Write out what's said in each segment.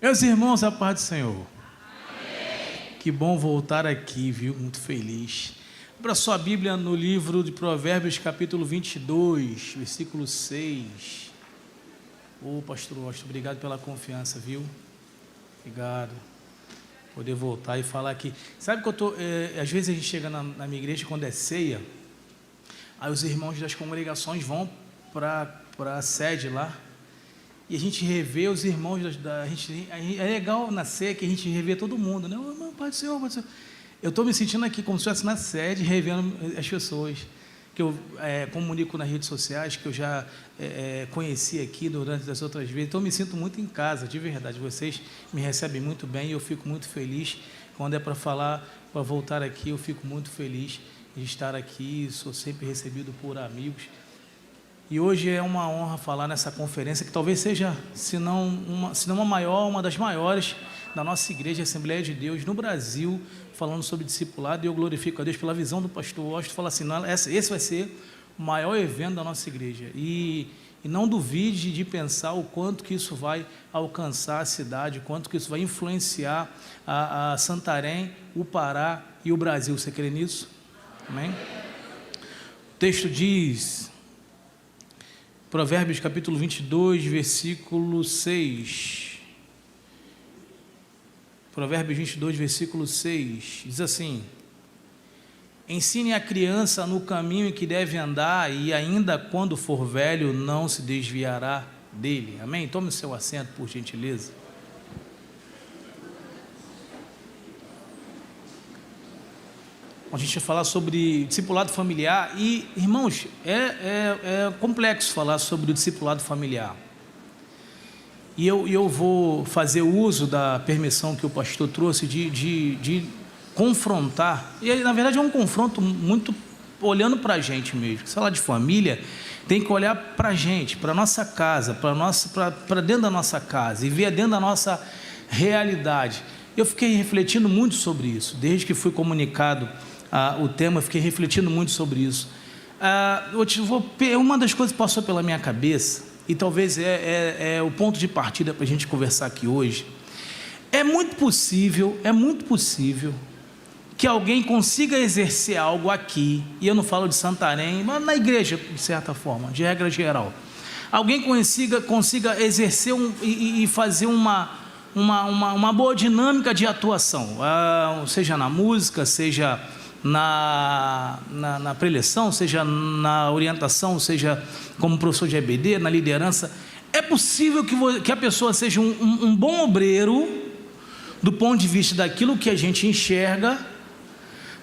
Meus irmãos, a paz do Senhor. Amém. Que bom voltar aqui, viu? Muito feliz. Abra sua Bíblia no livro de Provérbios, capítulo 22, versículo 6. Pastor Austin, obrigado pela confiança, viu? Obrigado. Poder voltar e falar aqui. Sabe que às vezes a gente chega na minha igreja quando é ceia, aí os irmãos das congregações vão para a sede lá, e a gente revê os irmãos é legal na ceia que a gente revê todo mundo, né? Pai do Senhor, Pai do Senhor. Eu estou me sentindo aqui como se estivesse na sede, revendo as pessoas que eu comunico nas redes sociais, que eu já conheci aqui durante as outras vezes. Então, eu me sinto muito em casa, de verdade. Vocês me recebem muito bem e eu fico muito feliz. Quando é para falar, para voltar aqui, eu fico muito feliz de estar aqui. Sou sempre recebido por amigos. E hoje é uma honra falar nessa conferência, que talvez seja, se não a maior, uma das maiores da nossa igreja, Assembleia de Deus, no Brasil, falando sobre discipulado. E eu glorifico a Deus pela visão do pastor Austin, falar assim, esse vai ser o maior evento da nossa igreja. E não duvide de pensar o quanto que isso vai alcançar a cidade, o quanto que isso vai influenciar a Santarém, o Pará e o Brasil. Você crê nisso? Amém? O texto diz... Provérbios capítulo 22, versículo 6. Provérbios 22, versículo 6. Diz assim: ensine a criança no caminho em que deve andar, e ainda quando for velho não se desviará dele. Amém? Tome o seu assento, por gentileza. A gente vai falar sobre discipulado familiar e, irmãos, é complexo falar sobre o discipulado familiar. E eu vou fazer uso da permissão que o pastor trouxe de confrontar, e na verdade é um confronto muito olhando para a gente mesmo. Se falar de família, tem que olhar para a gente, para a nossa casa, para dentro da nossa casa e ver dentro da nossa realidade. Eu fiquei refletindo muito sobre isso, desde que fui comunicado o tema, eu fiquei refletindo muito sobre isso. Uma das coisas que passou pela minha cabeça, e talvez é o ponto de partida para a gente conversar aqui hoje. É muito possível que alguém consiga exercer algo aqui, e eu não falo de Santarém, mas na igreja, de certa forma, de regra geral. Alguém consiga exercer e fazer uma boa dinâmica de atuação, seja na música, seja na preleção, seja na orientação, seja como professor de EBD, na liderança. É possível que a pessoa seja um bom obreiro do ponto de vista daquilo que a gente enxerga,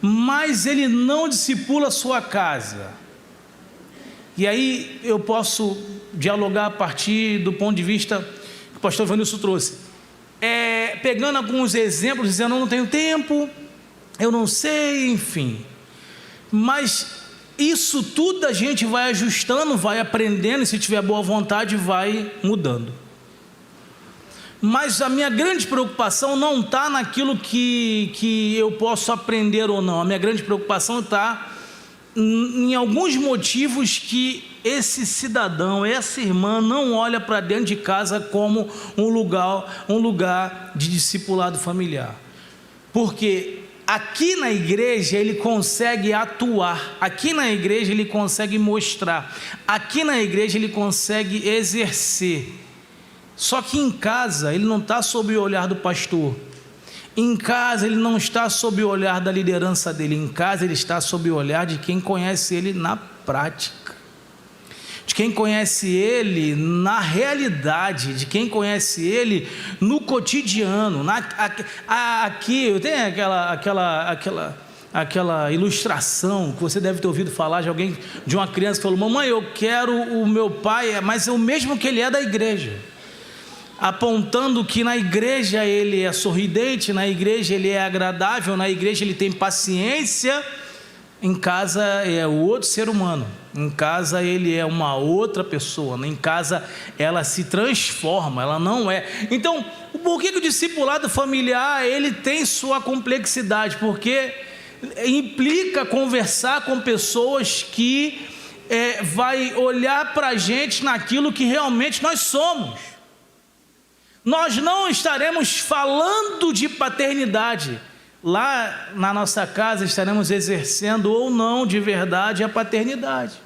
mas ele não discipula a sua casa. E aí eu posso dialogar a partir do ponto de vista que o pastor Vanilson trouxe, pegando alguns exemplos, dizendo: eu não tenho tempo, eu não sei, enfim. Mas isso tudo a gente vai ajustando, vai aprendendo, e se tiver boa vontade vai mudando. Mas a minha grande preocupação não está naquilo que eu posso aprender ou não. A minha grande preocupação está em alguns motivos que esse cidadão, essa irmã não olha para dentro de casa como um lugar de discipulado familiar. Porque aqui na igreja ele consegue atuar, aqui na igreja ele consegue mostrar, aqui na igreja ele consegue exercer. Só que em casa ele não está sob o olhar do pastor, em casa ele não está sob o olhar da liderança dele, em casa ele está sob o olhar de quem conhece ele na prática, de quem conhece ele na realidade, de quem conhece ele no cotidiano. Aqui tem aquela ilustração que você deve ter ouvido falar de uma criança que falou: mamãe, eu quero o meu pai, mas é o mesmo que ele é da igreja, apontando que na igreja ele é sorridente, na igreja ele é agradável, na igreja ele tem paciência. Em casa é o outro ser humano, em casa ele é uma outra pessoa, em casa ela se transforma, ela não é. Então, por que o discipulado familiar ele tem sua complexidade? Porque implica conversar com pessoas que vai olhar para a gente naquilo que realmente nós somos. nós não estaremos falando de paternidade. Lá na nossa casa estaremos exercendo ou não de verdade a paternidade.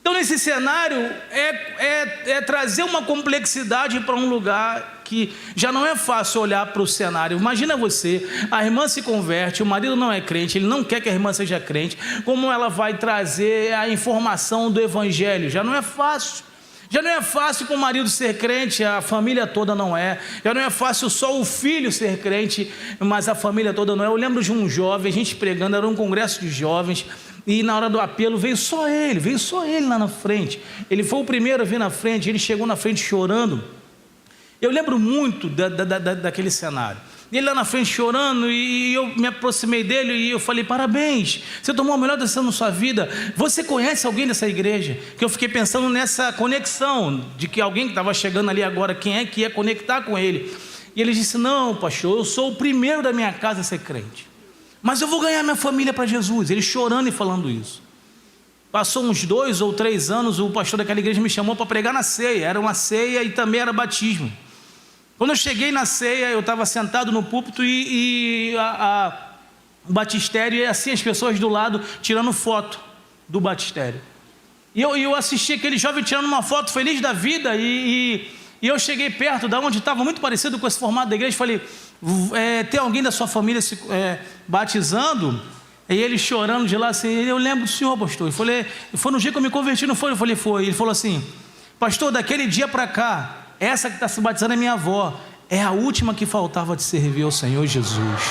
Então, nesse cenário, é trazer uma complexidade para um lugar que já não é fácil olhar para o cenário. Imagina você, a irmã se converte, o marido não é crente, ele não quer que a irmã seja crente, como ela vai trazer a informação do evangelho? Já não é fácil. Já não é fácil para o marido ser crente, a família toda não é. Já não é fácil só o filho ser crente, mas a família toda não é. Eu lembro de um jovem, a gente pregando, era um congresso de jovens, e na hora do apelo veio só ele lá na frente. Ele foi o primeiro a vir na frente, ele chegou na frente chorando. Eu lembro muito daquele cenário. Ele lá na frente chorando, e eu me aproximei dele e eu falei: parabéns, você tomou a melhor decisão na sua vida. Você conhece alguém dessa igreja? Que eu fiquei pensando nessa conexão, de que alguém que estava chegando ali agora, quem é que ia conectar com ele? E ele disse: não, pastor, eu sou o primeiro da minha casa a ser crente, mas eu vou ganhar minha família para Jesus. Ele chorando e falando isso. Passou uns 2 ou 3 anos, o pastor daquela igreja me chamou para pregar na ceia. Era uma ceia e também era batismo. Quando eu cheguei na ceia, eu estava sentado no púlpito e o batistério, e assim as pessoas do lado tirando foto do batistério. E eu assisti aquele jovem tirando uma foto feliz da vida, e eu cheguei perto da onde estava, muito parecido com esse formato da igreja, falei: tem alguém da sua família se batizando? E ele chorando de lá assim: eu lembro do senhor, pastor. Foi no dia que eu me converti, não foi? Eu falei: foi. Ele falou assim: pastor, daquele dia para cá, essa que está se batizando é minha avó, é a última que faltava de servir ao Senhor Jesus.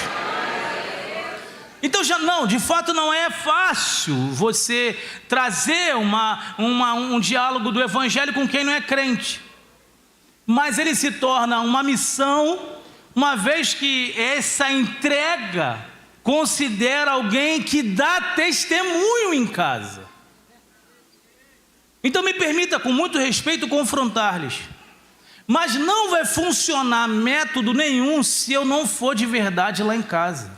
Então de fato não é fácil você trazer um diálogo do evangelho com quem não é crente, mas ele se torna uma missão, uma vez que essa entrega considera alguém que dá testemunho em casa. Então me permita, com muito respeito, confrontar-lhes. Mas não vai funcionar método nenhum se eu não for de verdade lá em casa.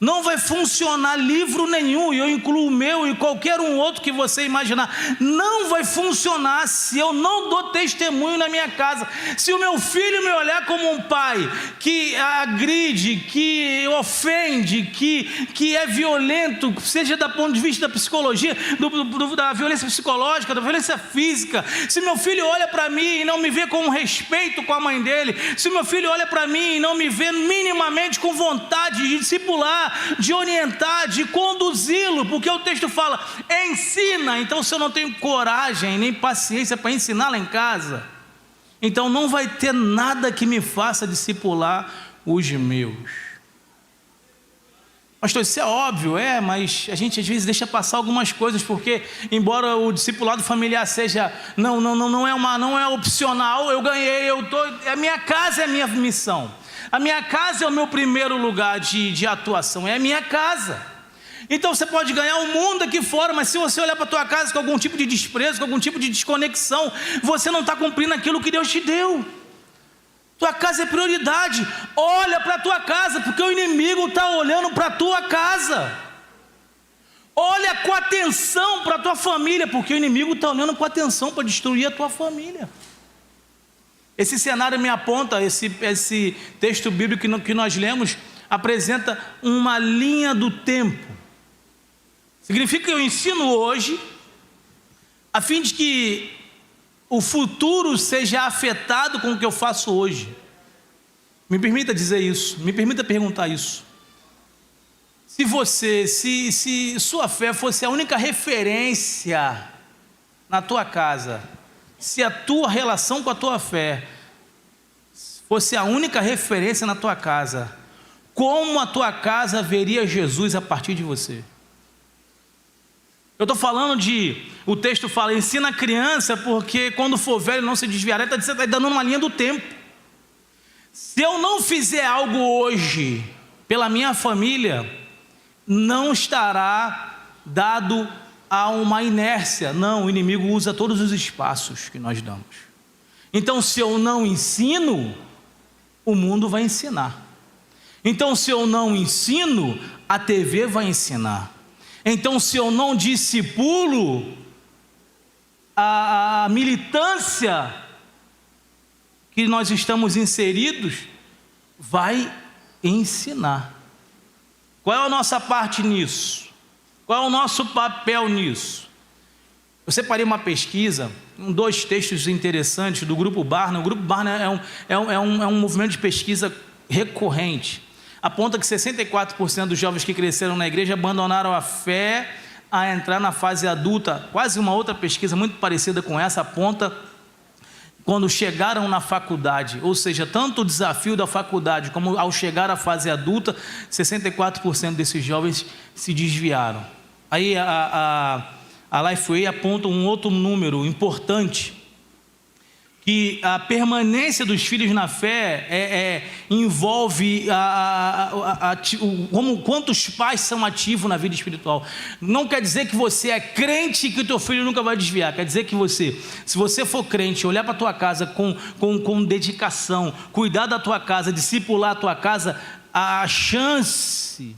Não vai funcionar livro nenhum, e eu incluo o meu e qualquer um outro que você imaginar. Não vai funcionar se eu não dou testemunho na minha casa. Se o meu filho me olhar como um pai que agride, que ofende, que é violento, seja do ponto de vista da psicologia, da violência psicológica, da violência física. Se meu filho olha para mim e não me vê com respeito com a mãe dele, se meu filho olha para mim e não me vê minimamente com vontade de discipular, de orientar, de conduzi-lo, porque o texto fala: ensina. Então, se eu não tenho coragem nem paciência para ensinar lá em casa, então não vai ter nada que me faça discipular os meus. Pastor, isso é óbvio, mas a gente às vezes deixa passar algumas coisas, porque embora o discipulado familiar seja não é opcional, eu ganhei, a minha casa é a minha missão. A minha casa é o meu primeiro lugar de atuação, é a minha casa. Então você pode ganhar o mundo aqui fora, mas se você olhar para a tua casa com algum tipo de desprezo, com algum tipo de desconexão, você não está cumprindo aquilo que Deus te deu. Tua casa é prioridade. Olha para a tua casa, porque o inimigo está olhando para a tua casa. Olha com atenção para a tua família, porque o inimigo está olhando com atenção para destruir a tua família. Esse cenário me aponta, esse texto bíblico que nós lemos, apresenta uma linha do tempo. Significa que eu ensino hoje, a fim de que o futuro seja afetado com o que eu faço hoje. Me permita dizer isso, me permita perguntar isso. Se sua fé fosse a única referência na tua casa, se a tua relação com a tua fé fosse a única referência na tua casa, como a tua casa veria Jesus a partir de você? Eu estou falando o texto fala: ensina a criança, porque quando for velho não se desviará. Você está dando uma linha do tempo. Se eu não fizer algo hoje pela minha família, não estará dado a uma inércia. Não, o inimigo usa todos os espaços que nós damos. Então, se eu não ensino, o mundo vai ensinar. Então, se eu não ensino, a TV vai ensinar. Então, se eu não discipulo, a militância que nós estamos inseridos vai ensinar. Qual é a nossa parte nisso? Qual é o nosso papel nisso? Eu separei uma pesquisa, 2 textos interessantes do Grupo Barna. O Grupo Barna é um movimento de pesquisa recorrente. Aponta que 64% dos jovens que cresceram na igreja abandonaram a fé a entrar na fase adulta. Quase uma outra pesquisa muito parecida com essa aponta quando chegaram na faculdade, ou seja, tanto o desafio da faculdade como ao chegar à fase adulta, 64% desses jovens se desviaram. Aí a Lifeway aponta um outro número importante, que a permanência dos filhos na fé envolve quantos pais são ativos na vida espiritual. Não quer dizer que você é crente e que o teu filho nunca vai desviar. Quer dizer que se você for crente, olhar para a tua casa com dedicação, cuidar da tua casa, discipular a tua casa, a chance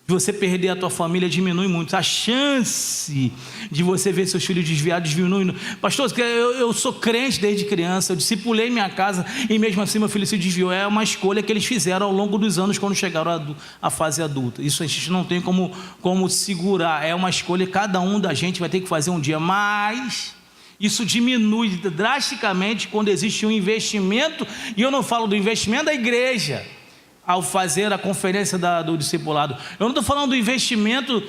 de você perder a tua família diminui muito. A chance de você ver seus filhos desviados diminui. Pastor, eu sou crente desde criança, eu discipulei minha casa e mesmo assim meu filho se desviou. É uma escolha que eles fizeram ao longo dos anos quando chegaram à fase adulta. Isso a gente não tem como segurar. É uma escolha que cada um da gente vai ter que fazer um dia. Mas isso diminui drasticamente quando existe um investimento, e eu não falo do investimento da igreja ao fazer a conferência do discipulado. Eu não estou falando do investimento,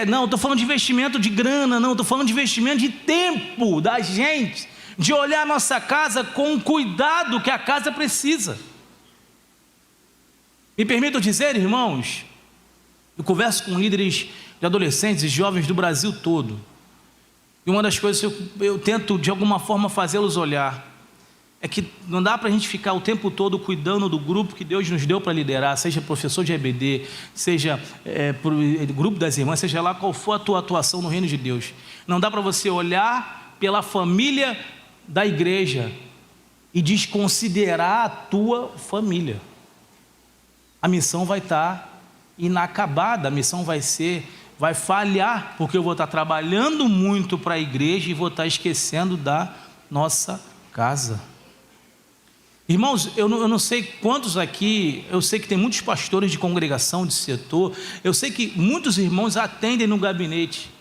não, estou falando de investimento de grana, não, estou falando de investimento de tempo da gente, de olhar a nossa casa com o cuidado que a casa precisa. Me permitam dizer, irmãos, eu converso com líderes de adolescentes e jovens do Brasil todo, e uma das coisas que eu tento de alguma forma fazê-los olhar, é que não dá para a gente ficar o tempo todo cuidando do grupo que Deus nos deu para liderar, seja professor de EBD, seja grupo das irmãs, seja lá qual for a tua atuação no reino de Deus. Não dá para você olhar pela família da igreja e desconsiderar a tua família. A missão vai estar inacabada, a missão vai falhar, porque eu vou estar trabalhando muito para a igreja e vou estar esquecendo da nossa casa. Irmãos, eu não sei quantos aqui, eu sei que tem muitos pastores de congregação, de setor, eu sei que muitos irmãos atendem no gabinete,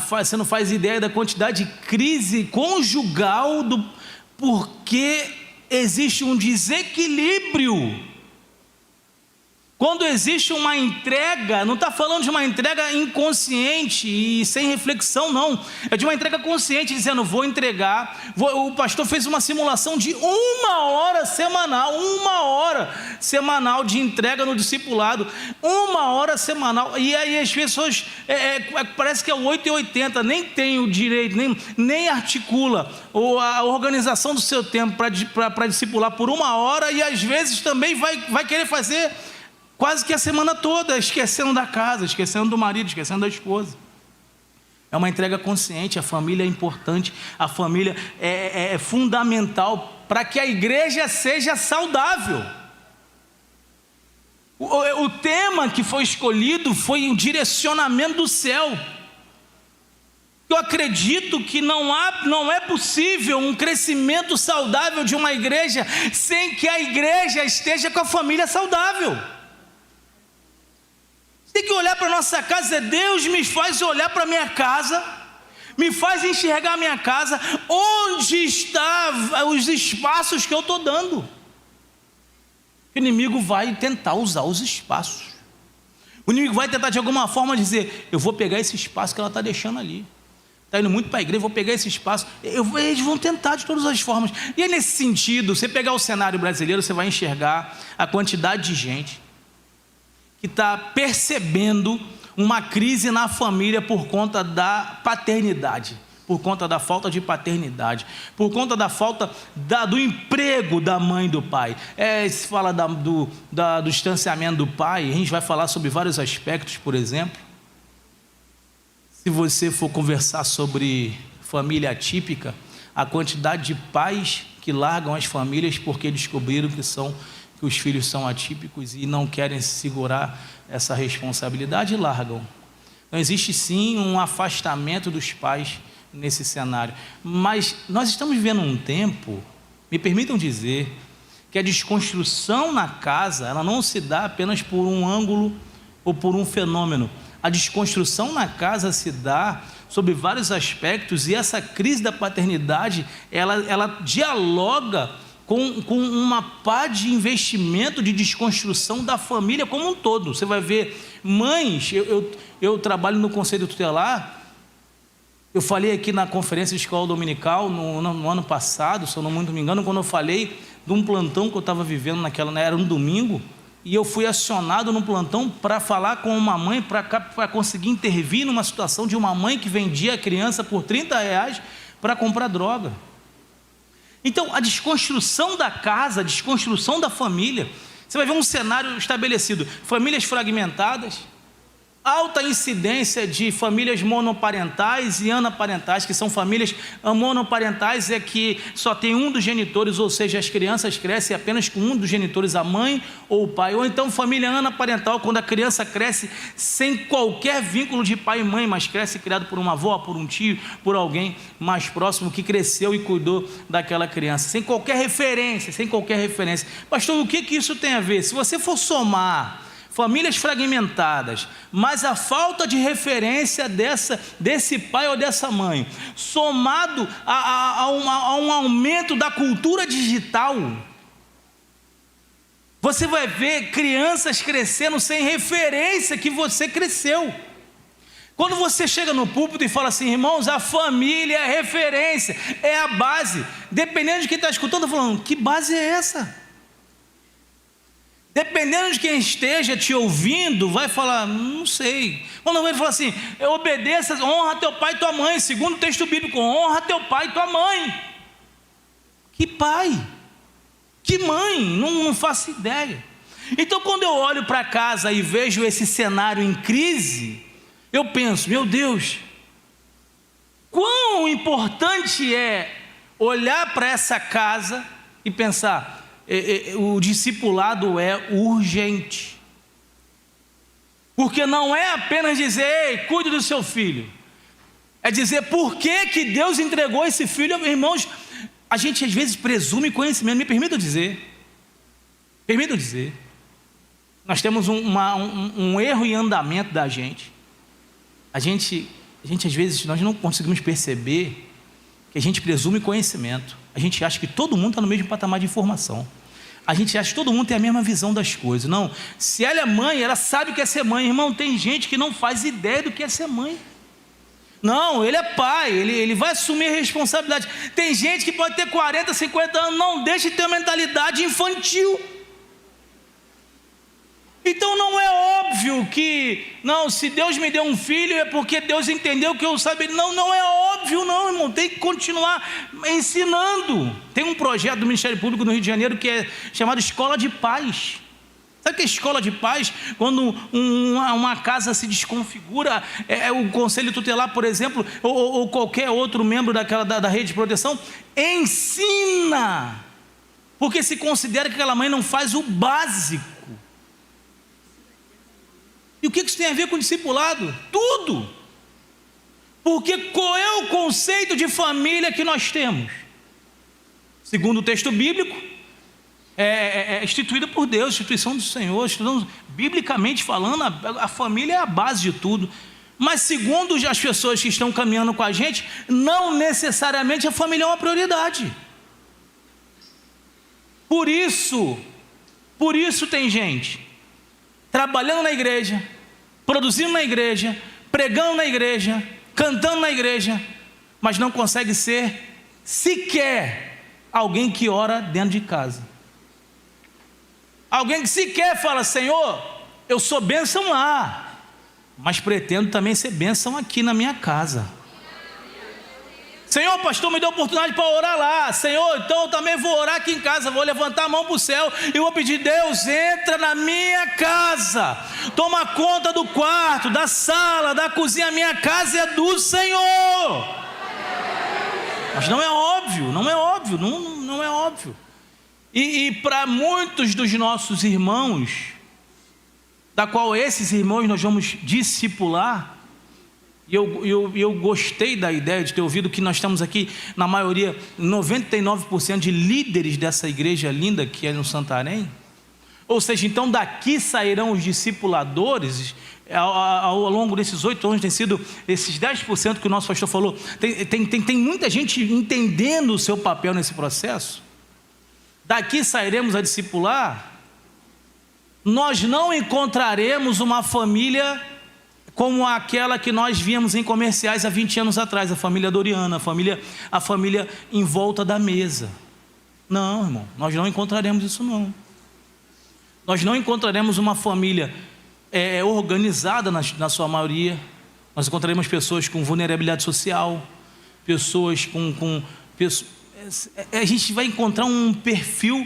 você não faz ideia da quantidade de crise conjugal, porque existe um desequilíbrio. Quando existe uma entrega, não está falando de uma entrega inconsciente e sem reflexão, não. É de uma entrega consciente, dizendo, vou entregar. O pastor fez uma simulação de 1 hora semanal de entrega no discipulado. 1 hora semanal. E aí as pessoas, parece que é 8h80, nem tem o direito, nem articula a organização do seu tempo para discipular por 1 hora, e às vezes também vai querer fazer quase que a semana toda, esquecendo da casa, esquecendo do marido, esquecendo da esposa. É uma entrega consciente, a família é importante, a família é fundamental para que a igreja seja saudável. O tema que foi escolhido foi o direcionamento do céu. Eu acredito que não é possível um crescimento saudável de uma igreja sem que a igreja esteja com a família saudável. Tem que olhar para a nossa casa, Deus me faz olhar para a minha casa, me faz enxergar a minha casa, onde estão os espaços que eu estou dando. O inimigo vai tentar usar os espaços, o inimigo vai tentar de alguma forma dizer, eu vou pegar esse espaço que ela está deixando ali, está indo muito para a igreja, vou pegar esse espaço, eles vão tentar de todas as formas. E é nesse sentido, você pegar o cenário brasileiro, você vai enxergar a quantidade de gente que está percebendo uma crise na família por conta da paternidade, por conta da falta de paternidade, por conta da falta do emprego da mãe e do pai. Se fala do distanciamento do pai, a gente vai falar sobre vários aspectos, por exemplo. Se você for conversar sobre família atípica, a quantidade de pais que largam as famílias porque descobriram que os filhos são atípicos e não querem segurar essa responsabilidade e largam. Então existe sim um afastamento dos pais nesse cenário, mas nós estamos vivendo um tempo Me permitam dizer que a desconstrução na casa, ela não se dá apenas por um ângulo ou por um fenômeno. A desconstrução na casa se dá sobre vários aspectos, e essa crise da paternidade, ela dialoga com uma pá de investimento de desconstrução da família como um todo. Você vai ver mães, eu trabalho no Conselho Tutelar. Eu falei aqui na conferência de escola dominical no ano passado, se eu não me engano, quando eu falei de um plantão que eu estava vivendo era um domingo, e eu fui acionado no plantão para falar com uma mãe, para conseguir intervir numa situação de uma mãe que vendia a criança por R$30 para comprar droga. Então, a desconstrução da casa, a desconstrução da família, você vai ver um cenário estabelecido: famílias fragmentadas, alta incidência de famílias monoparentais e anaparentais, que são famílias monoparentais, é que só tem um dos genitores, ou seja, as crianças crescem apenas com um dos genitores, a mãe ou o pai. Ou então família anaparental, quando a criança cresce sem qualquer vínculo de pai e mãe, mas cresce criado por uma avó, por um tio, por alguém mais próximo que cresceu e cuidou daquela criança, sem qualquer referência. Pastor, o que isso tem a ver? Se você for somar famílias fragmentadas, mas a falta de referência desse pai ou dessa mãe, somado a um aumento da cultura digital, você vai ver crianças crescendo sem referência que você cresceu. Quando você chega no púlpito e fala assim: irmãos, a família é referência, é a base, dependendo de quem está escutando, está falando: que base é essa? Dependendo de quem esteja te ouvindo, vai falar: não sei. Quando ele fala assim: obedeça, honra teu pai e tua mãe, segundo o texto bíblico, honra teu pai e tua mãe. Que pai? Que mãe? Não faço ideia. Então, quando eu olho para casa e vejo esse cenário em crise, eu penso: meu Deus, quão importante é olhar para essa casa e pensar: o discipulado é urgente, porque não é apenas dizer: ei, cuide do seu filho, é dizer por que Deus entregou esse filho. Irmãos, a gente às vezes presume conhecimento. Me permitam dizer, nós temos um erro em andamento da gente. A gente às vezes nós não conseguimos perceber que a gente presume conhecimento. A gente acha que todo mundo está no mesmo patamar de informação. A gente acha que todo mundo tem a mesma visão das coisas. Não, se ela é mãe, ela sabe o que é ser mãe. Irmão, tem gente que não faz ideia do que é ser mãe. Não, ele é pai, ele vai assumir a responsabilidade. Tem gente que pode ter 40, 50 anos, não deixa de ter uma mentalidade infantil. Então não é óbvio que, não, se Deus me deu um filho é porque Deus entendeu que eu sabia. Não é óbvio não, irmão, tem que continuar ensinando. Tem um projeto do Ministério Público no Rio de Janeiro que é chamado Escola de Paz. Sabe o que é escola de paz? Quando uma casa se desconfigura, o Conselho Tutelar, por exemplo, ou qualquer outro membro da rede de proteção, ensina, porque se considera que aquela mãe não faz o básico. E o que isso tem a ver com o discipulado? Tudo. Porque qual é o conceito de família que nós temos? Segundo o texto bíblico, é instituída por Deus, instituição do Senhor. Estudamos, biblicamente falando, a família é a base de tudo. Mas segundo as pessoas que estão caminhando com a gente, não necessariamente a família é uma prioridade. Por isso tem gente trabalhando na igreja, produzindo na igreja, pregando na igreja, cantando na igreja, mas não consegue ser sequer alguém que ora dentro de casa. Alguém que sequer fala: Senhor, eu sou bênção lá, mas pretendo também ser bênção aqui na minha casa. Senhor, pastor, me deu a oportunidade para orar lá. Senhor, então eu também vou orar aqui em casa. Vou levantar a mão para o céu e vou pedir: Deus, entra na minha casa, toma conta do quarto, da sala, da cozinha. A minha casa é do Senhor. Mas não é óbvio. E para muitos dos nossos irmãos, da qual esses irmãos nós vamos discipular, E eu gostei da ideia de ter ouvido que nós estamos aqui, na maioria, 99% de líderes dessa igreja linda que é no Santarém. Ou seja, então daqui sairão os discipuladores. Ao longo desses 8 anos tem sido esses 10% que o nosso pastor falou. Tem muita gente entendendo o seu papel nesse processo. Daqui sairemos a discipular. Nós não encontraremos uma família como aquela que nós víamos em comerciais há 20 anos atrás, a família Doriana, a família em volta da mesa. Não, irmão, nós não encontraremos isso não. Nós não encontraremos uma família organizada na sua maioria. Nós encontraremos pessoas com vulnerabilidade social, pessoas a gente vai encontrar um perfil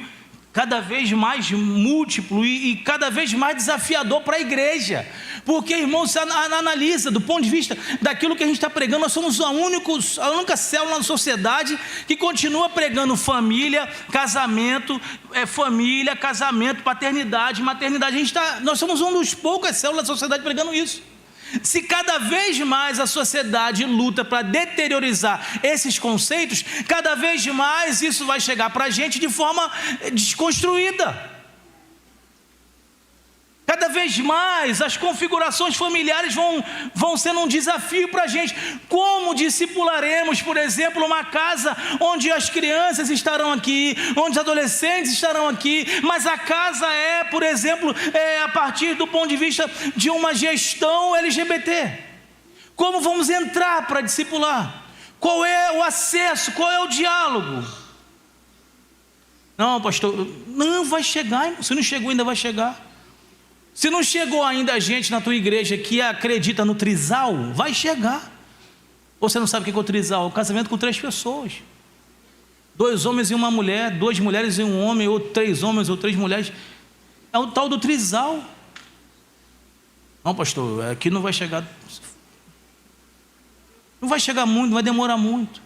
cada vez mais múltiplo e cada vez mais desafiador para a igreja. Porque, irmão, você analisa do ponto de vista daquilo que a gente está pregando. Nós somos a única célula na sociedade que continua pregando família, casamento, paternidade, maternidade. Nós somos um dos poucas células da sociedade pregando isso. Se cada vez mais a sociedade luta para deteriorizar esses conceitos, cada vez mais isso vai chegar para a gente de forma desconstruída. Cada vez mais as configurações familiares vão sendo um desafio para a gente. Como discipularemos, por exemplo, uma casa onde as crianças estarão aqui, onde os adolescentes estarão aqui, mas a casa por exemplo, a partir do ponto de vista de uma gestão LGBT. Como vamos entrar para discipular? Qual é o acesso? Qual é o diálogo? Não, pastor, não vai chegar. Se não chegou, ainda vai chegar. Se não chegou ainda a gente na tua igreja que acredita no trisal, vai chegar. Ou você não sabe o que é o trisal? É o casamento com 3 pessoas. 2 homens e uma mulher, 2 mulheres e um homem, ou 3 homens ou 3 mulheres. É o tal do trisal. Não, pastor, aqui não vai chegar. Não vai chegar muito, não vai demorar muito.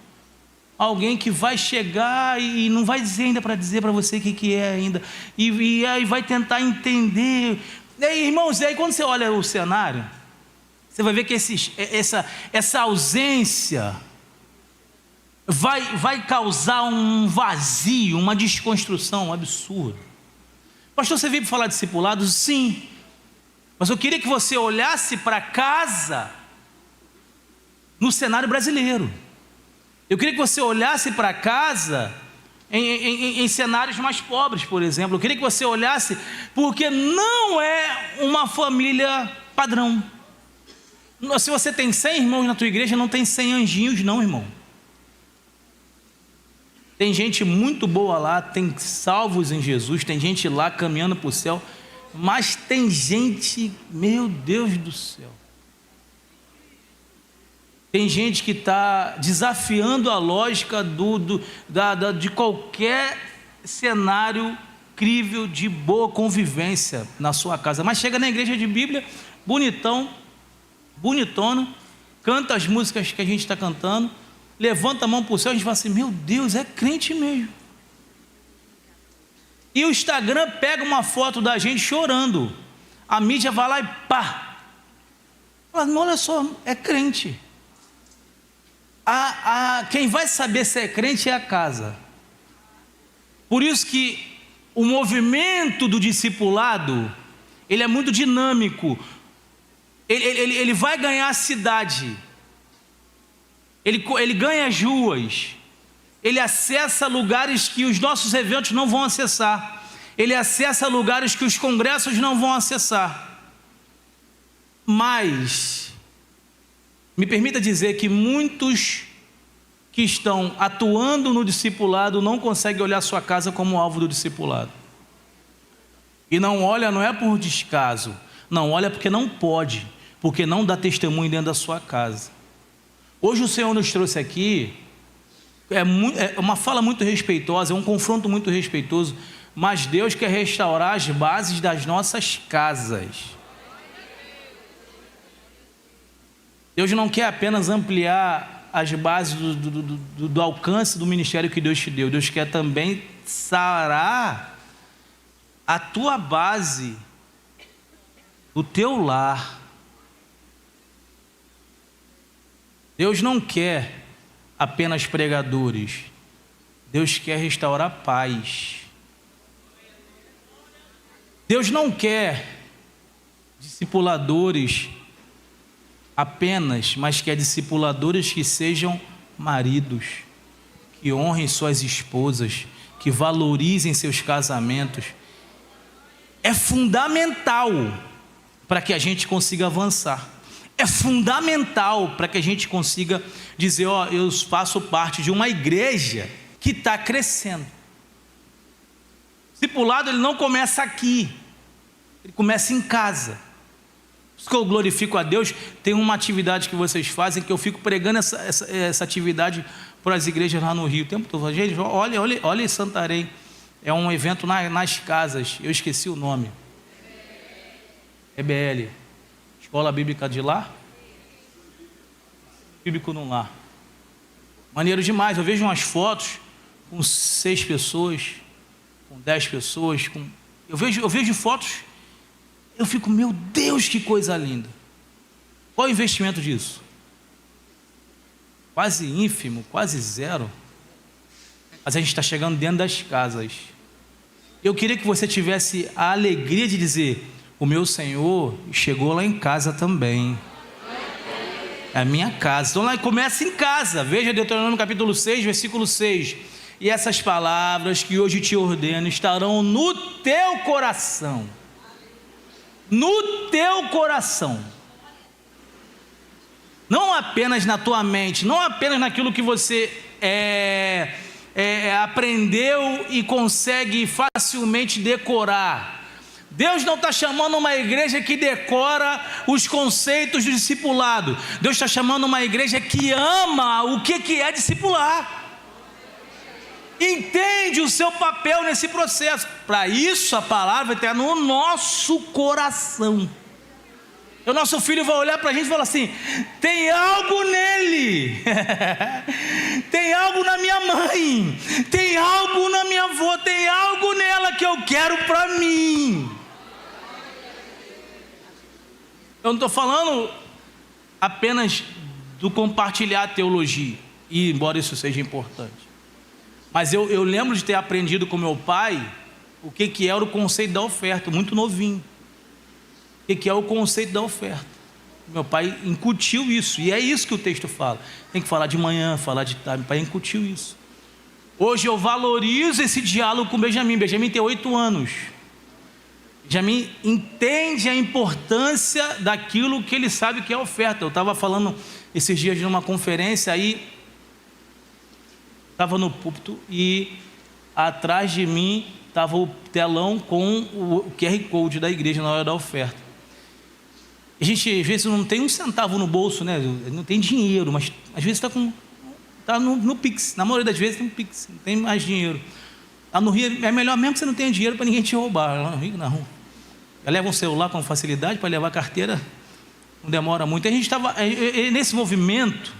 Alguém que vai chegar e não vai dizer ainda para dizer para você o que é ainda. E aí vai tentar entender. E aí, irmãos, e aí quando você olha o cenário, você vai ver que essa ausência vai causar um vazio, uma desconstrução absurda. Pastor, você veio para falar de discipulado? Sim. Mas eu queria que você olhasse para casa no cenário brasileiro. Eu queria que você olhasse para casa em cenários mais pobres, por exemplo. Eu queria que você olhasse, porque não é uma família padrão. Se você tem 100 irmãos na tua igreja, não tem 100 anjinhos não, irmão. Tem gente muito boa lá, tem salvos em Jesus, tem gente lá caminhando para o céu, mas tem gente, meu Deus do céu, tem gente que está desafiando a lógica de qualquer cenário crível de boa convivência na sua casa. Mas chega na igreja de Bíblia, bonitona, canta as músicas que a gente está cantando, levanta a mão para o céu, a gente fala assim, meu Deus, é crente mesmo. E o Instagram pega uma foto da gente chorando. A mídia vai lá e pá. Fala, olha só, é crente. Quem vai saber se é crente é a casa. Por isso que o movimento do discipulado, ele é muito dinâmico. Ele vai ganhar a cidade. Ele ganha as ruas. Ele acessa lugares que os nossos eventos não vão acessar. Ele acessa lugares que os congressos não vão acessar. Mas me permita dizer que muitos que estão atuando no discipulado não conseguem olhar sua casa como alvo do discipulado. E não olha, não é por descaso, não olha porque não pode, porque não dá testemunho dentro da sua casa. Hoje o Senhor nos trouxe aqui, é uma fala muito respeitosa, é um confronto muito respeitoso, mas Deus quer restaurar as bases das nossas casas. Deus não quer apenas ampliar as bases do alcance do ministério que Deus te deu. Deus quer também sarar a tua base, o teu lar. Deus não quer apenas pregadores. Deus quer restaurar paz. Deus não quer discipuladores apenas, mas quer discipuladores que sejam maridos, que honrem suas esposas, que valorizem seus casamentos. É fundamental para que a gente consiga avançar. É fundamental para que a gente consiga dizer, ó, eu faço parte de uma igreja que está crescendo. O discipulado, ele não começa aqui, ele começa em casa. Por isso que eu glorifico a Deus. Tem uma atividade que vocês fazem, que eu fico pregando essa atividade para as igrejas lá no Rio. O tempo todo, gente, olha em Santarém, é um evento nas casas, eu esqueci o nome, EBL, Escola Bíblica de Lá, Bíblico no Lar. Maneiro demais. Eu vejo umas fotos com 6 pessoas, com 10 pessoas, eu vejo fotos, eu fico, meu Deus, que coisa linda. Qual é o investimento disso? Quase ínfimo, quase zero. Mas a gente está chegando dentro das casas. Eu queria que você tivesse a alegria de dizer, o meu Senhor chegou lá em casa também. É a minha casa. Então lá começa em casa. Veja Deuteronômio capítulo 6, versículo 6. E essas palavras que hoje te ordeno estarão no teu coração. No teu coração. Não apenas na tua mente, não apenas naquilo que você aprendeu e consegue facilmente decorar. Deus não está chamando uma igreja que decora os conceitos do discipulado. Deus está chamando uma igreja que ama o que é discipular. Entende o seu papel nesse processo. Para isso a palavra está no nosso coração. O nosso filho vai olhar para a gente e falar assim, tem algo nele, tem algo na minha mãe, tem algo na minha avó, tem algo nela que eu quero para mim. Eu não estou falando apenas do compartilhar a teologia, e embora isso seja importante, mas eu lembro de ter aprendido com meu pai o que era o conceito da oferta, muito novinho. O que é o conceito da oferta? Meu pai incutiu isso, e é isso que o texto fala. Tem que falar de manhã, falar de tarde. Meu pai incutiu isso. Hoje eu valorizo esse diálogo com o Benjamin. Benjamin tem 8 anos. Benjamin entende a importância daquilo que ele sabe que é oferta. Eu estava falando esses dias numa conferência, aí estava no púlpito e atrás de mim estava o telão com o QR Code da igreja na hora da oferta. A gente às vezes não tem um centavo no bolso, né? Não tem dinheiro, mas às vezes está no Pix. Na maioria das vezes tem um Pix, não tem mais dinheiro. Lá no Rio é melhor mesmo que você não tenha dinheiro para ninguém te roubar. Lá no Rio não. Leva um celular com facilidade, para levar a carteira não demora muito. A gente estava nesse movimento.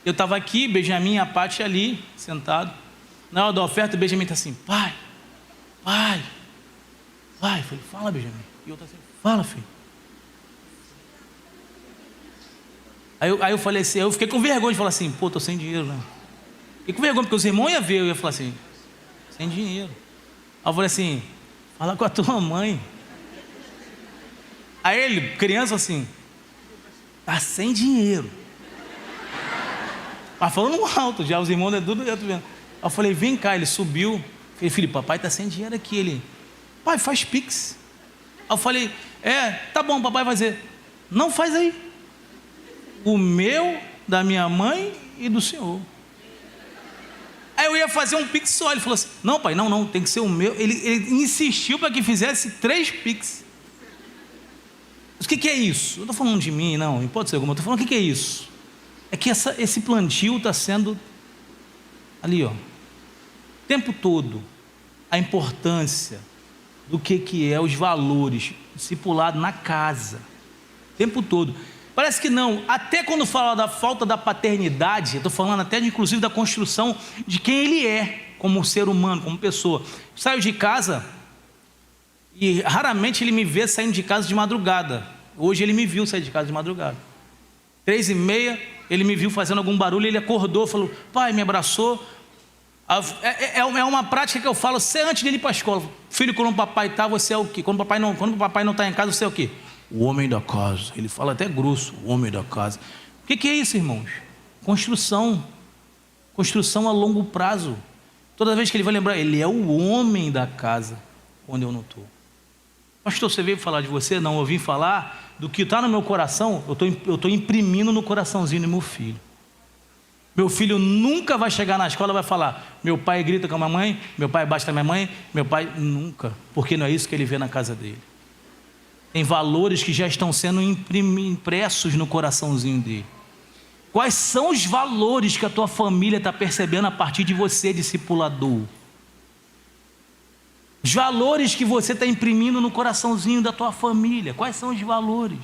Eu estava aqui, Benjamin e a Paty ali, sentado. Na hora da oferta, o Benjamin está assim, pai. Eu falei, fala, Benjamin. E eu estou assim, fala, filho. Aí eu falei assim, eu fiquei com vergonha de falar assim, pô, estou sem dinheiro, né? Fiquei com vergonha, porque os irmãos iam ver, eu ia falar assim, sem dinheiro. Aí eu falei assim, fala com a tua mãe. Aí ele, criança, assim, tá sem dinheiro. Mas falando alto, já os irmãos, tudo já tô vendo. Aí eu falei, vem cá, ele subiu. Falei, filho, papai tá sem dinheiro aqui. Ele, pai, faz Pix. Aí eu falei, tá bom, papai vai fazer. Não, faz aí. O meu, da minha mãe e do senhor. Aí eu ia fazer um Pix só. Ele falou assim, não, pai, não, tem que ser o meu. Ele insistiu para que fizesse 3 Pix. Mas o que é isso? Eu estou falando de mim, não pode ser alguma. Eu estou falando, o que é isso? É que esse plantio está sendo ali, ó, o tempo todo, a importância do que é os valores, discipulado na casa, o tempo todo. Parece que não, até quando fala da falta da paternidade, eu estou falando até inclusive da construção de quem ele é, como ser humano, como pessoa. Saio de casa e raramente ele me vê saindo de casa de madrugada. Hoje ele me viu sair de casa de madrugada. 3h30, ele me viu fazendo algum barulho, ele acordou, falou, pai, me abraçou. É uma prática que eu falo, você antes de ir para a escola, filho, quando o papai está, você é o quê? Quando o papai não está em casa, você é o quê? O homem da casa. Ele fala até grosso, o homem da casa. O que é isso, irmãos? Construção a longo prazo. Toda vez que ele vai lembrar, ele é o homem da casa, onde eu não estou. Pastor, você veio falar de você? Não, eu vim falar do que está no meu coração, eu estou imprimindo no coraçãozinho do meu filho. Meu filho nunca vai chegar na escola e vai falar, meu pai grita com a minha mãe, meu pai bate na minha mãe, meu pai nunca, porque não é isso que ele vê na casa dele. Tem valores que já estão sendo impressos no coraçãozinho dele. Quais são os valores que a tua família está percebendo a partir de você, discipulador? Os valores que você está imprimindo no coraçãozinho da tua família, quais são os valores?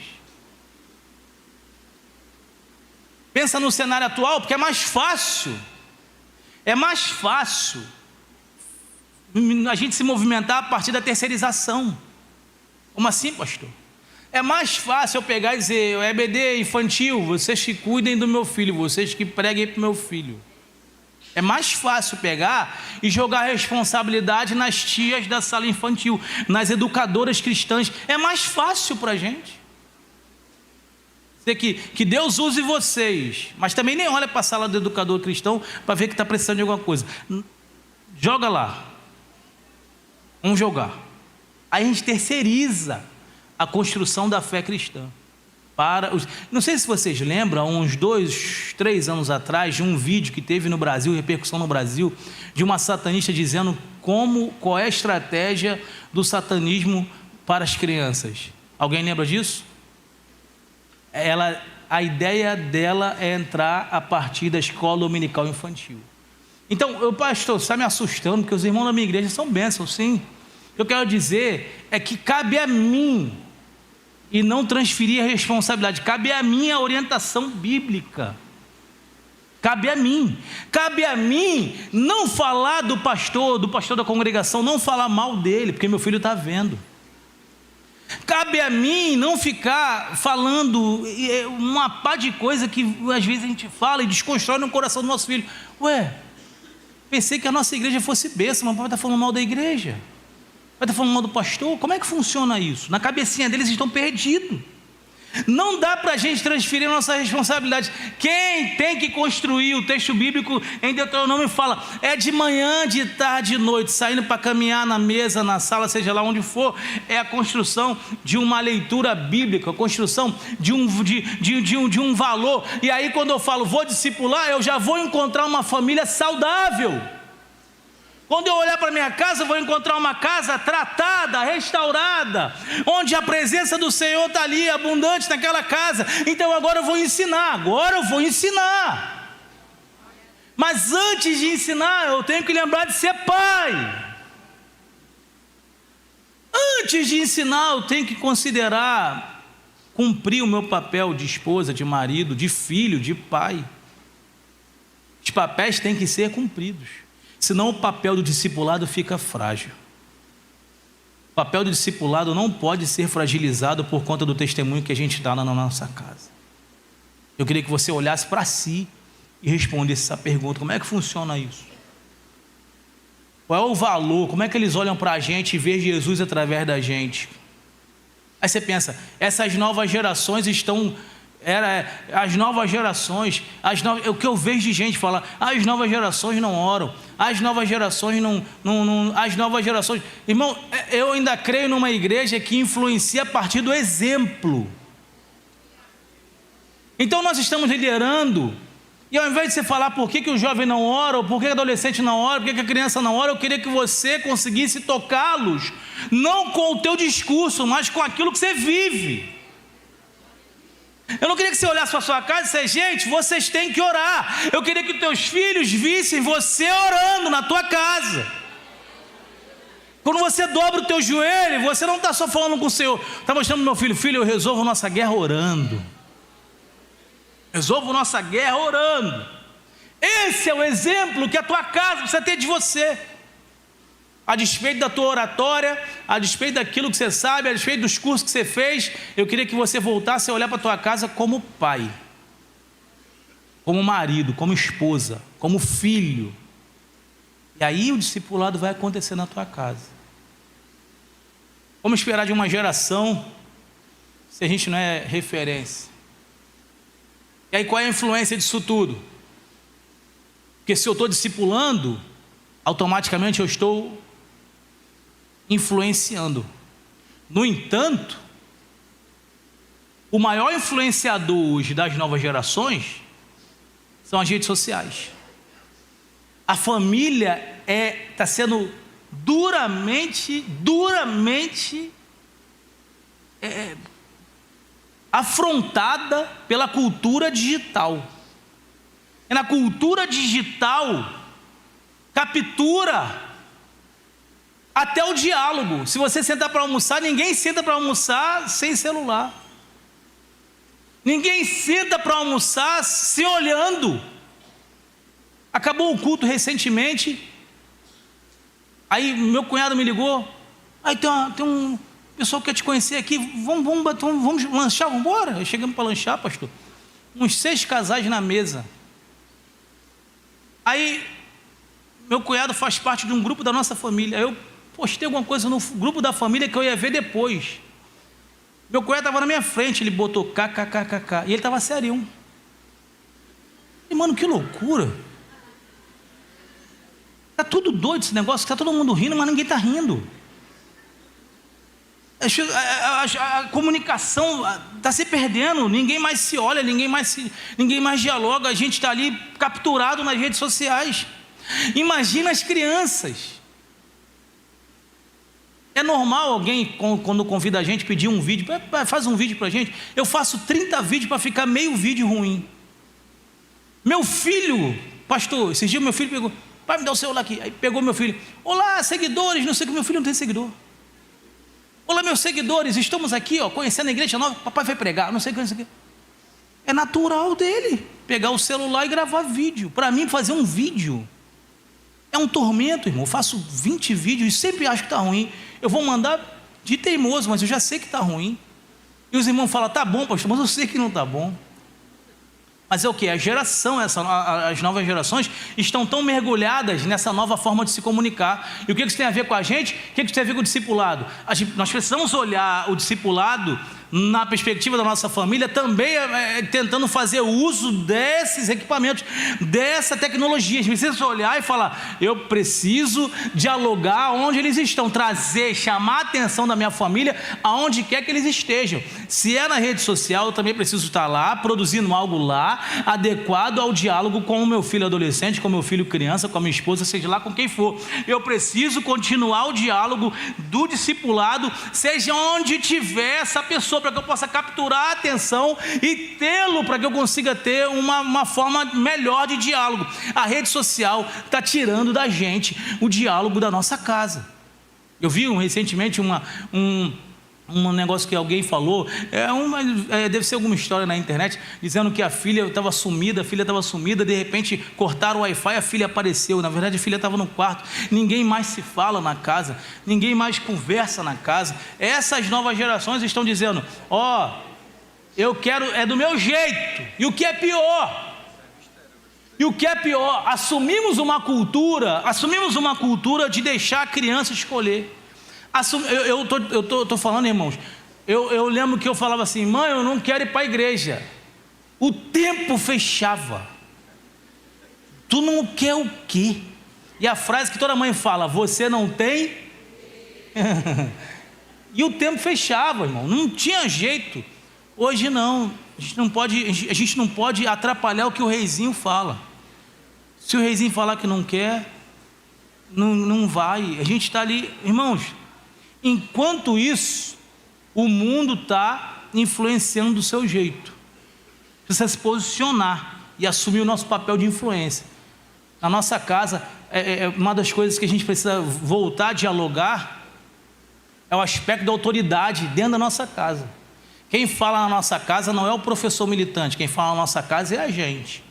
Pensa no cenário atual, porque é mais fácil a gente se movimentar a partir da terceirização. Como assim, pastor? É mais fácil eu pegar e dizer, EBD infantil, vocês que cuidem do meu filho, vocês que preguem para o meu filho. É mais fácil pegar e jogar a responsabilidade nas tias da sala infantil, nas educadoras cristãs. É mais fácil para a gente. Dizer que Deus use vocês, mas também nem olha para a sala do educador cristão para ver que está precisando de alguma coisa. Joga lá. Vamos jogar. Aí a gente terceiriza a construção da fé cristã. Não sei se vocês lembram, há uns 2, 3 anos atrás, de um vídeo que teve no Brasil, repercussão no Brasil, de uma satanista dizendo qual é a estratégia do satanismo para as crianças. Alguém lembra disso? A ideia dela é entrar a partir da escola dominical infantil. Então, pastor, você está me assustando, porque os irmãos da minha igreja são bênçãos, sim. O que eu quero dizer é que cabe a mim, e não transferir a responsabilidade, cabe a mim a orientação bíblica. Cabe a mim não falar do pastor da congregação, não falar mal dele, porque meu filho está vendo. Cabe a mim não ficar falando uma pá de coisa que às vezes a gente fala e desconstrói no coração do nosso filho. Pensei que a nossa igreja fosse bênção, mas vai estar falando mal da igreja, vai estar falando mal do pastor. Como é que funciona isso? Na cabecinha deles estão perdidos. Não dá para a gente transferir a nossa responsabilidade. Quem tem que construir, o texto bíblico em Deuteronômio fala, é de manhã, de tarde, de noite, saindo para caminhar na mesa, na sala, seja lá onde for, é a construção de uma leitura bíblica, a construção de um valor. E aí quando eu falo, vou discipular, eu já vou encontrar uma família saudável. Quando eu olhar para minha casa, eu vou encontrar uma casa tratada, restaurada, onde a presença do Senhor está ali, abundante naquela casa. Então agora eu vou ensinar. Mas antes de ensinar, eu tenho que lembrar de ser pai. Antes de ensinar, eu tenho que considerar, cumprir o meu papel de esposa, de marido, de filho, de pai. Os papéis têm que ser cumpridos. Senão o papel do discipulado fica frágil. O papel do discipulado não pode ser fragilizado por conta do testemunho que a gente dá na nossa casa. Eu queria que você olhasse para si e respondesse essa pergunta: como é que funciona isso? Qual é o valor? Como é que eles olham para a gente e veem Jesus através da gente? Aí você pensa, essas novas gerações estão... as novas gerações, o que eu vejo de gente falar, as novas gerações não oram, as novas gerações as novas gerações, irmão, eu ainda creio numa igreja que influencia a partir do exemplo. Então nós estamos liderando, e ao invés de você falar por que o jovem não ora, ou por que o adolescente não ora, por que a criança não ora, eu queria que você conseguisse tocá-los, não com o teu discurso, mas com aquilo que você vive. Eu não queria que você olhasse para a sua casa e dissesse, gente, vocês têm que orar. Eu queria que teus filhos vissem você orando na tua casa. Quando você dobra o teu joelho, você não está só falando com o Senhor, está mostrando para o meu filho, eu resolvo nossa guerra orando. Resolvo nossa guerra orando. Esse é o exemplo que a tua casa precisa ter de você. A despeito da tua oratória, a despeito daquilo que você sabe, a despeito dos cursos que você fez, eu queria que você voltasse a olhar para a tua casa como pai. como marido, como esposa, como filho. E aí o discipulado vai acontecer na tua casa. Como esperar de uma geração se a gente não é referência? E aí qual é a influência disso tudo? Porque se eu estou discipulando, automaticamente eu estou influenciando. No entanto, o maior influenciador hoje das novas gerações são as redes sociais. A família está sendo duramente afrontada pela cultura digital. E na cultura digital captura até o diálogo. Se você sentar para almoçar, ninguém senta para almoçar sem celular. Ninguém senta para almoçar se olhando. Acabou o culto recentemente. Aí meu cunhado me ligou. Aí tem um pessoal que quer te conhecer aqui. Vamos lanchar, vamos embora. Chegamos para lanchar, pastor. Uns 6 casais na mesa. Aí meu cunhado faz parte de um grupo da nossa família. Eu postei alguma coisa no grupo da família que eu ia ver depois. Meu cunhado estava na minha frente, ele botou kkkk, e ele estava sério. E mano, que loucura. Está tudo doido esse negócio, está todo mundo rindo, mas ninguém está rindo. A comunicação está se perdendo, ninguém mais se olha, ninguém mais dialoga, a gente está ali capturado nas redes sociais. Imagina as crianças. É normal alguém, quando convida a gente, pedir um vídeo, faz um vídeo para a gente. Eu faço 30 vídeos para ficar meio vídeo ruim. Meu filho, pastor, esses dias meu filho pegou, pai, me dá o celular aqui. Aí pegou meu filho, olá seguidores, não sei o que, meu filho não tem seguidor. Olá meus seguidores, estamos aqui, conhecendo a igreja nova, papai vai pregar, não sei o que, não sei o que. É natural dele, pegar o celular e gravar vídeo. Para mim fazer um vídeo é um tormento, irmão. Eu faço 20 vídeos e sempre acho que está ruim. Eu vou mandar de teimoso, mas eu já sei que está ruim. E os irmãos falam, tá bom pastor, mas eu sei que não está bom. Mas é o que? As novas gerações estão tão mergulhadas nessa nova forma de se comunicar. E o que isso tem a ver com a gente? O que isso tem a ver com o discipulado? Nós precisamos olhar o discipulado na perspectiva da nossa família, também tentando fazer uso desses equipamentos, dessa tecnologia. A gente precisa olhar e falar, eu preciso dialogar onde eles estão, chamar a atenção da minha família aonde quer que eles estejam. Se é na rede social, eu também preciso estar lá, produzindo algo lá, adequado ao diálogo com o meu filho adolescente, com o meu filho criança, com a minha esposa, seja lá com quem for. Eu preciso continuar o diálogo do discipulado, seja onde tiver essa pessoa, para que eu possa capturar a atenção e tê-lo, para que eu consiga ter uma forma melhor de diálogo. A rede social está tirando da gente o diálogo da nossa casa. Eu vi recentemente um negócio que alguém falou, deve ser alguma história na internet, dizendo que a filha estava sumida, de repente cortaram o Wi-Fi, a filha apareceu. Na verdade a filha estava no quarto. Ninguém mais se fala na casa, ninguém mais conversa na casa. Essas novas gerações estão dizendo, eu quero, é do meu jeito. E o que é pior, assumimos uma cultura de deixar a criança escolher. Eu tô falando, irmãos, eu lembro que eu falava assim, mãe, eu não quero ir para a igreja. O tempo fechava. Tu não quer o quê? E a frase que toda mãe fala, você não tem? E o tempo fechava, irmão, não tinha jeito. Hoje não, a gente não pode atrapalhar o que o reizinho fala. Se o reizinho falar que não quer, não vai. A gente está ali, irmãos. Enquanto isso, o mundo está influenciando do seu jeito. Precisa se posicionar e assumir o nosso papel de influência. Na nossa casa, uma das coisas que a gente precisa voltar a dialogar é o aspecto da autoridade dentro da nossa casa. Quem fala na nossa casa não é o professor militante, quem fala na nossa casa é a gente.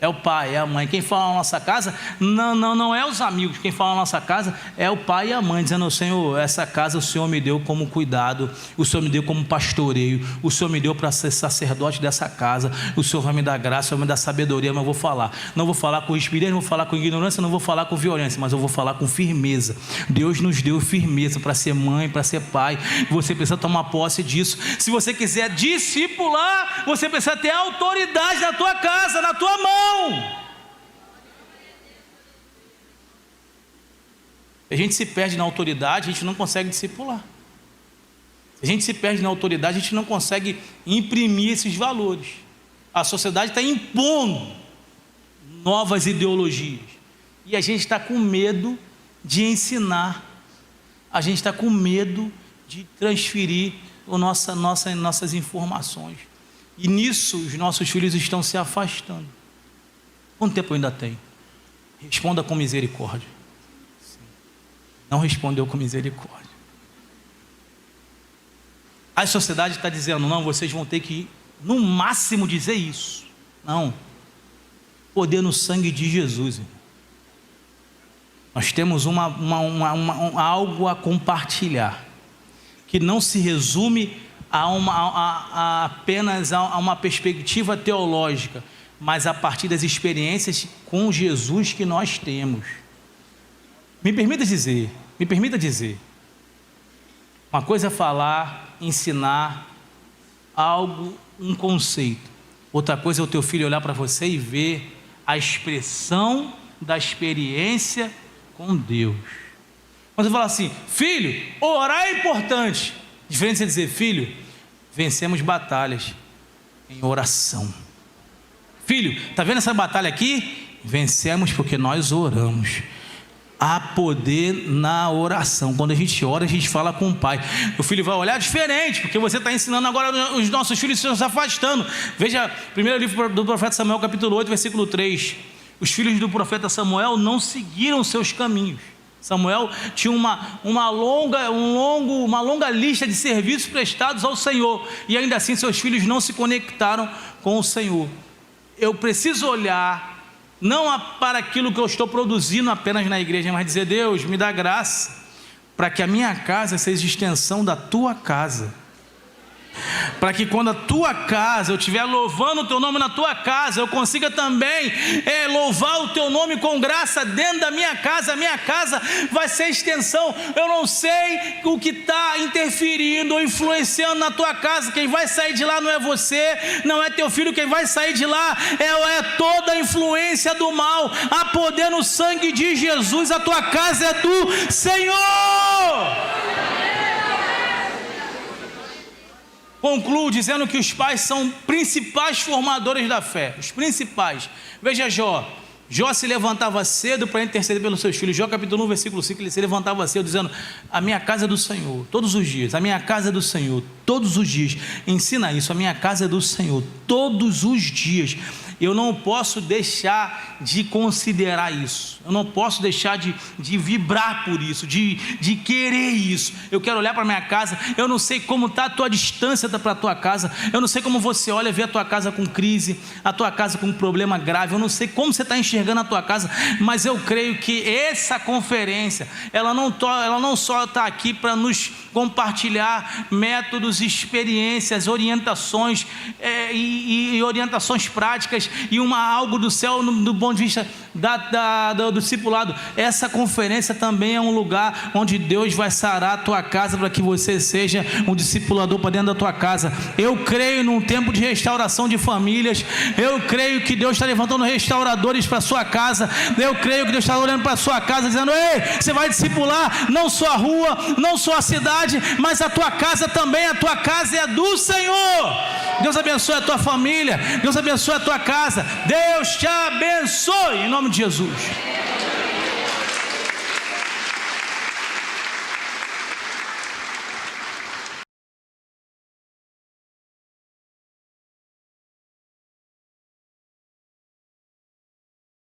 é o pai, é a mãe. Quem fala na nossa casa, não é os amigos. Quem fala na nossa casa é o pai e a mãe, dizendo: Senhor, essa casa o Senhor me deu como cuidado, o Senhor me deu como pastoreio, o Senhor me deu para ser sacerdote dessa casa, o Senhor vai me dar graça, o Senhor vai me dar sabedoria, mas eu vou falar. Não vou falar com espírito, não vou falar com ignorância, não vou falar com violência, mas eu vou falar com firmeza. Deus nos deu firmeza para ser mãe, para ser pai. Você precisa tomar posse disso. Se você quiser discipular, você precisa ter autoridade na tua casa, na tua mão. A gente se perde na autoridade, a gente não consegue discipular. A gente se perde na autoridade, a gente não consegue imprimir esses valores. A sociedade está impondo novas ideologias e a gente está com medo de ensinar, a gente está com medo de transferir nossas informações, e nisso os nossos filhos estão se afastando. Quanto tempo eu ainda tenho? Responda com misericórdia. Sim. Não respondeu com misericórdia. A sociedade está dizendo: não, vocês vão ter que, no máximo, dizer isso. Não. Poder no sangue de Jesus, irmão. Nós temos algo a compartilhar, que não se resume apenas a uma perspectiva teológica, mas a partir das experiências com Jesus que nós temos. Me permita dizer, uma coisa é falar, ensinar algo, um conceito. Outra coisa é o teu filho olhar para você e ver a expressão da experiência com Deus. Quando você fala assim: filho, orar é importante. Diferente de você dizer: filho, vencemos batalhas em oração. Filho, está vendo essa batalha aqui? Vencemos porque nós oramos. Há poder na oração. Quando a gente ora, a gente fala com o Pai. O filho vai olhar diferente, porque você está ensinando agora, os nossos filhos estão se afastando. Veja, primeiro livro do profeta Samuel, capítulo 8, versículo 3. Os filhos do profeta Samuel não seguiram seus caminhos. Samuel tinha uma longa lista de serviços prestados ao Senhor, e ainda assim seus filhos não se conectaram com o Senhor. Eu preciso olhar não para aquilo que eu estou produzindo apenas na igreja, mas dizer: Deus, me dá graça para que a minha casa seja extensão da tua casa, para que quando a tua casa, eu estiver louvando o teu nome na tua casa, eu consiga também louvar o teu nome com graça dentro da minha casa. A minha casa vai ser extensão. Eu não sei o que está interferindo ou influenciando na tua casa. Quem vai sair de lá não é você, não é teu filho. Quem vai sair de lá é toda a influência do mal. Há poder no sangue de Jesus. A tua casa é do Senhor. Concluo dizendo que os pais são principais formadores da fé. Os principais. Veja Jó. Jó se levantava cedo para interceder pelos seus filhos. Jó capítulo 1, versículo 5, ele se levantava cedo dizendo: a minha casa é do Senhor, todos os dias. A minha casa é do Senhor, todos os dias. Ensina isso: a minha casa é do Senhor, todos os dias. Eu não posso deixar de considerar isso. Eu não posso deixar de vibrar por isso, de querer isso. Eu quero olhar para a minha casa. Eu não sei como está a tua distância para a tua casa. Eu não sei como você olha, vê a tua casa com crise, a tua casa com um problema grave. Eu não sei como você está enxergando a tua casa, mas eu creio que essa conferência, ela não só está aqui para nos compartilhar métodos, experiências, orientações e orientações práticas, e algo do céu do ponto de vista do discipulado. Essa conferência também é um lugar onde Deus vai sarar a tua casa para que você seja um discipulador para dentro da tua casa. Eu creio num tempo de restauração de famílias. Eu creio que Deus está levantando restauradores para a sua casa. Eu creio que Deus está olhando para a sua casa dizendo: ei, você vai discipular não só a rua, não só a cidade, mas a tua casa também. A tua casa é do Senhor. Deus abençoe a tua família. Deus abençoe a tua casa. Deus te abençoe em nome de Jesus.